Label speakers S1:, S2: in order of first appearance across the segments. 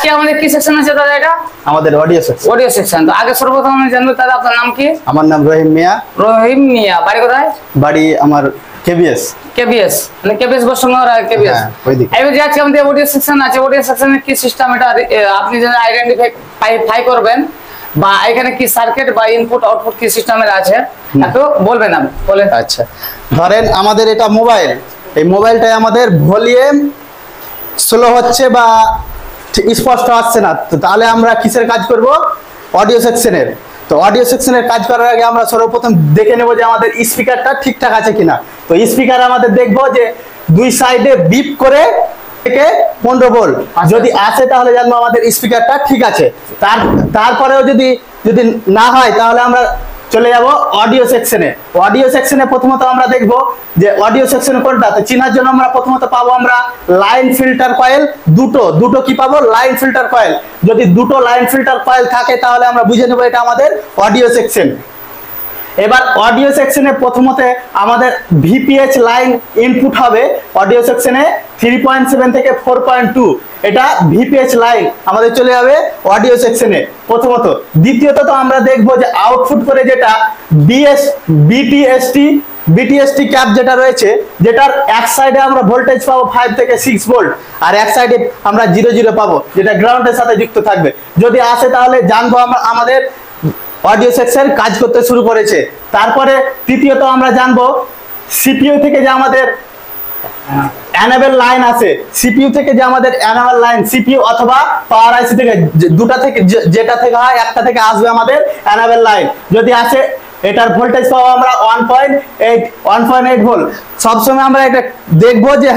S1: আজকে আমাদের কি সেকশন আছে দাদা? এটা আমাদের অডিও সেকশন। Audio section. তো আগে সর্বপ্রথম আমি জানবো দাদা আপনার নাম কি?
S2: আমার নাম রহিম মিয়া।
S1: রহিম মিয়া, বাড়ি কোথায়?
S2: বাড়ি আমার কেবিএস।
S1: কেবিএস মানে কেবিএস বসুন্ধরা কেবিএস।
S2: হ্যাঁ ওইদিকে।
S1: এবার যে আজকে আমাদের অডিও সেকশন আছে, অডিও সেকশনের কি সিস্টেম এটা আপনি যেন আইডেন্টিফাই করবেন বা এখানে কি সার্কিট বা ইনপুট আউটপুট কি সিস্টেমের আছে একটু বলবেন আপনি বলেন।
S2: আচ্ছা ধরেন আমাদের এটা মোবাইল, এই মোবাইলটায় আমাদের ভলিউম স্লো হচ্ছে বা স্পষ্ট আসছে না, তো তাহলে আমরা কিসের কাজ করব? অডিও সেকশনের। তো অডিও সেকশনের কাজ করার আগে আমরা সর্বপ্রথম দেখে নেব যে আমাদের স্পিকারটা ঠিকঠাক আছে কিনা। তো স্পিকার আমাদের দেখব যে দুই সাইডে বিপ করে থেকে 15 ভোল্ট যদি আসে তাহলে জানবো আমাদের স্পিকারটা ঠিক আছে। তারপরেও যদি না হয় তাহলে আমরা চলে যাব অডিও সেকশনে। অডিও সেকশনে প্রথমত আমরা দেখব যে অডিও সেকশন কোনটা। তো চেনার জন্য আমরা প্রথমত পাবো আমরা লাইন ফিল্টার কয়েল দুটো কি পাবো? Line filter coil. যদি দুটো লাইন ফিল্টার কয়েল থাকে তাহলে আমরা বুঝে নেব এটা আমাদের অডিও সেকশন। এবার অডিও সেকশনে প্রথমত আমাদের ভিপিএইচ লাইন ইনপুট হবে অডিও সেকশনে 3.7 থেকে 4.2। এটা ভিপিএইচ লাইন আমাদের চলে যাবে অডিও সেকশনে প্রথমত। দ্বিতীয়ত তো আমরা দেখব যে আউটপুট করে যেটা বিটিএসটি ক্যাপ যেটা রয়েছে, যেটার এক সাইডে আমরা ভোল্টেজ পাবো 5 থেকে 6 ভোল্ট আর এক সাইডে আমরা 0 পাবো, যেটা গ্রাউন্ডের সাথে যুক্ত থাকবে। যদি আসে তাহলে জানবো আমাদের অডিও সেকশন কাজ করতে শুরু করেছে। তারপরে তৃতীয়ত আমরা জানবো সিপিইউ থেকে যে আমাদের অ্যানাবেল লাইন আছে, সিপিইউ থেকে যে আমাদের অ্যানাবেল লাইন, সিপিইউ অথবা পাওয়ার আইসি থেকে দুটা থেকে যেটা থেকে হয় একটা থেকে আসবে আমাদের অ্যানাবেল লাইন। যদি আসে এটার ভোল্টেজ পাবো আমরা 1.8 ভোল্ট। সবসময় আমরা এটা দেখবো যে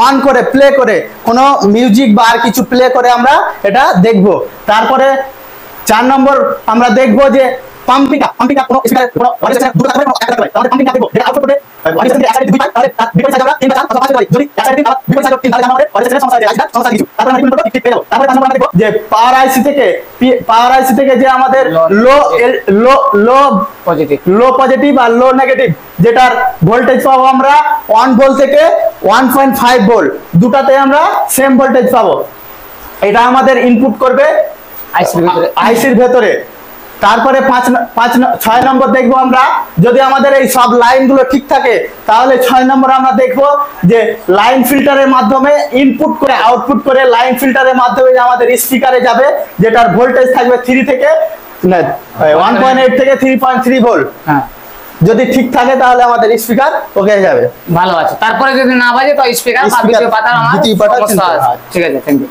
S2: অন করে প্লে করে কোনো মিউজিক বা আর কিছু প্লে করে আমরা এটা দেখবো। তারপরে 4 নম্বর আমরা দেখবো যে পাম্পিং আপ কোনো স্পিকারে কোনো অডিও সেকশনে দুটো থাকবে একটা থাকবে। তাহলে পাম্পিং আপ দেখবো যেটা আউটপুট করে অডিও সেকশনে এক সাইডে দুই পাই তাহলে বিপরীত সাইডে আমরা 3 বা 4 অথবা 5 পাই। যদি এক সাইডে 3 আবার বিপরীত সাইডে 3 তাহলে আমাদের অডিও সেকশনে সমস্যা আছে, সমস্যা কিছু। তারপরে আমরা ইনপুট ঠিক পেয়ে যাব। তারপরে 5 নম্বর আমরা দেখবো যে পাওয়ার আইসি থেকে যে আমাদের লো পজিটিভ আর লো নেগেটিভ, যেটার ভোল্টেজ পাবো আমরা 1 ভোল্ট থেকে 1.5 ভোল্ট, দুটাতে আমরা সেম ভোল্টেজ পাবো। এটা আমাদের ইনপুট করবে আইসির ভেতরে। তারপরে 6 নম্বর দেখবো আমরা যদি আমাদের এই সব লাইনগুলো ঠিক থাকে তাহলে 6 নম্বর আমরা দেখবো যে লাইন ফিল্টারের মাধ্যমে ইনপুট করে আউটপুট করে লাইন ফিল্টারের মাধ্যমে আমাদের স্পিকারে যাবে, যেটার ভোল্টেজ থাকবে 1.8 থেকে 3.3 ভোল্ট। হ্যাঁ, যদি ঠিক থাকে তাহলে আমাদের স্পিকার ওকে যাবে,
S1: ভালো আছে। তারপরে যদি না বাজে তো স্পিকার দ্বিতীয় পাতার আমার সমস্যা আছে। ঠিক আছে, থ্যাংক ইউ।